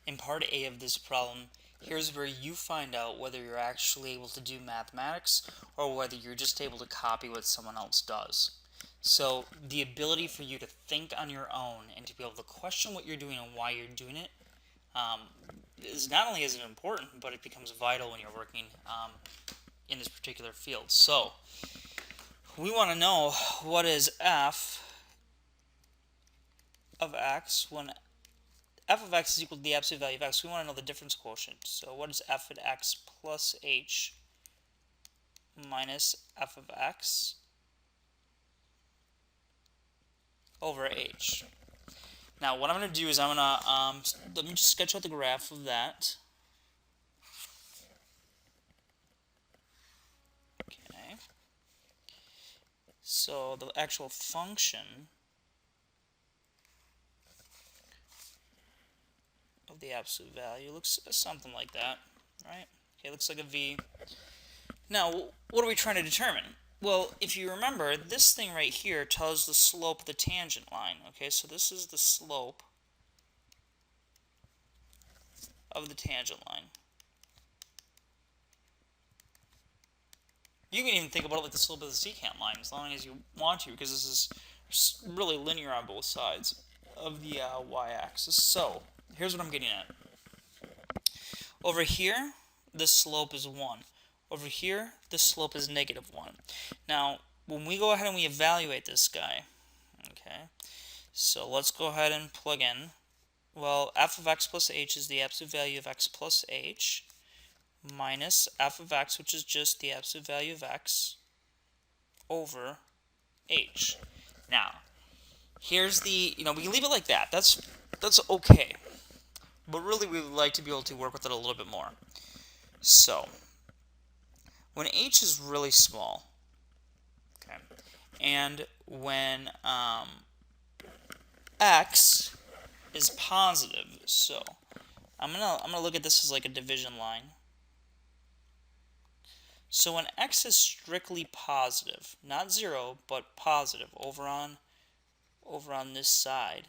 In part A of this problem, here's where you find out whether you're actually able to do mathematics or whether you're just able to copy what someone else does. So the ability for you to think on your own and to be able to question what you're doing and why you're doing it is not only is it important, but it becomes vital when you're working in this particular field. So we want to know what is f of x when f of x is equal to the absolute value of x. We want to know the difference quotient. So what is f of x plus h minus f of x over h? Now what I'm going to do is I'm going to, let me just sketch out the graph of that. Okay. So the actual function of the absolute value looks something like that, right? Okay, looks like a v. Now, what are we trying to determine? Well, if you remember, this thing right here tells the slope of the tangent line. Okay, so this is the slope of the tangent line. You can even think about it like the slope of the secant line as long as you want to, because this is really linear on both sides of the y-axis. So, here's what I'm getting at. Over here, the slope is 1. Over here, the slope is negative 1. Now, when we go ahead and we evaluate this guy, okay, so let's go ahead and plug in. Well, f of x plus h is the absolute value of x plus h minus f of x, which is just the absolute value of x, over h. Now, here's the, we can leave it like that. That's okay. But really, we would like to be able to work with it a little bit more. So, when h is really small, okay, and when x is positive, so I'm gonna look at this as like a division line. So when x is strictly positive, not 0, but positive over on this side,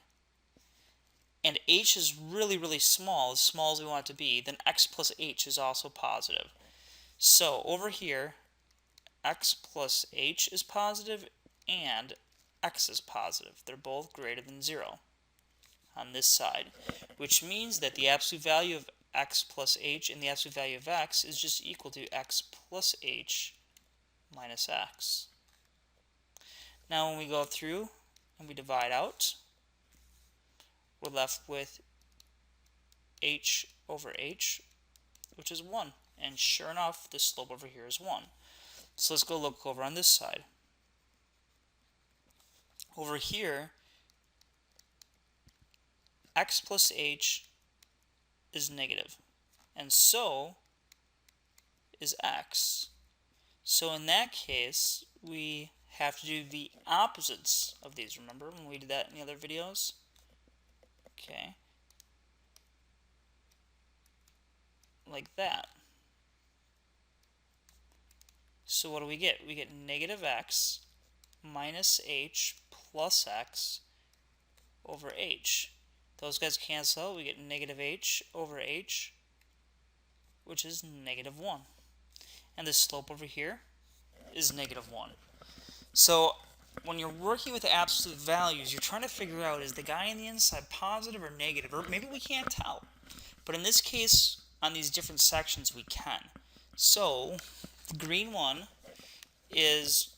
and h is really, really small as we want it to be, then x plus h is also positive. So over here, x plus h is positive and x is positive. They're both greater than 0 on this side, which means that the absolute value of x plus h and the absolute value of x is just equal to x plus h minus x. Now when we go through and we divide out, we're left with h over h, which is 1. And sure enough, the slope over here is 1. So let's go look over on this side. Over here, x plus h is negative, and so is x. So in that case, we have to do the opposites of these. Remember when we did that in the other videos? Okay. Like that. So what do we get? We get negative x minus h plus x over h. Those guys cancel out. We get negative h over h, which is negative 1. And the slope over here is negative 1. So when you're working with absolute values, you're trying to figure out, is the guy on the inside positive or negative? Or maybe we can't tell. But in this case, on these different sections, we can. So the green one is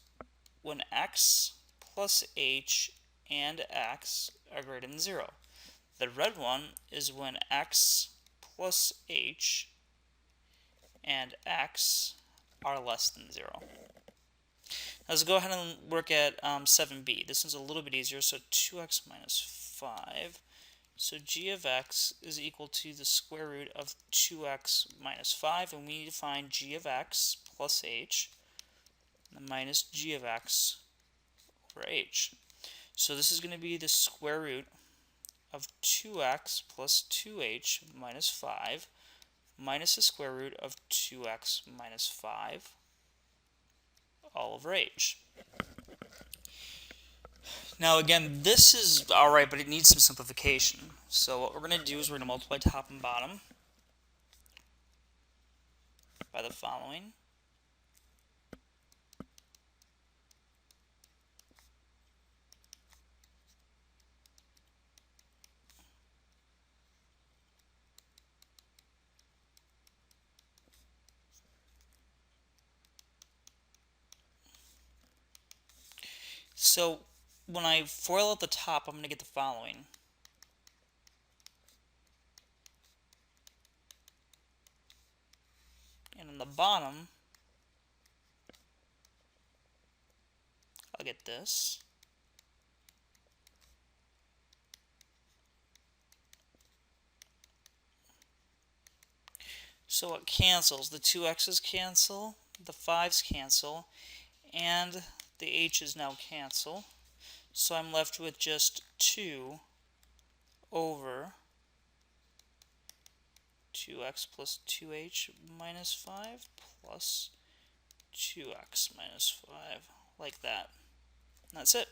when x plus h and x are greater than 0. The red one is when x plus h and x are less than 0. Now let's go ahead and work at 7b. This one's a little bit easier, so 2x minus 5. So g of x is equal to the square root of 2x minus 5, and we need to find g of x plus h minus g of x over h. So this is going to be the square root of 2x plus 2h minus 5 minus the square root of 2x minus 5 all over h. Now again, this is alright, but it needs some simplification. So what we're going to do is we're going to multiply top and bottom by the following. So when I FOIL at the top, I'm going to get the following. And on the bottom, I'll get this. So it cancels. The 2x's cancel, the 5's cancel, and the h's now cancel. So I'm left with just 2 over 2x plus 2h minus 5 plus 2x minus 5, like that. And that's it.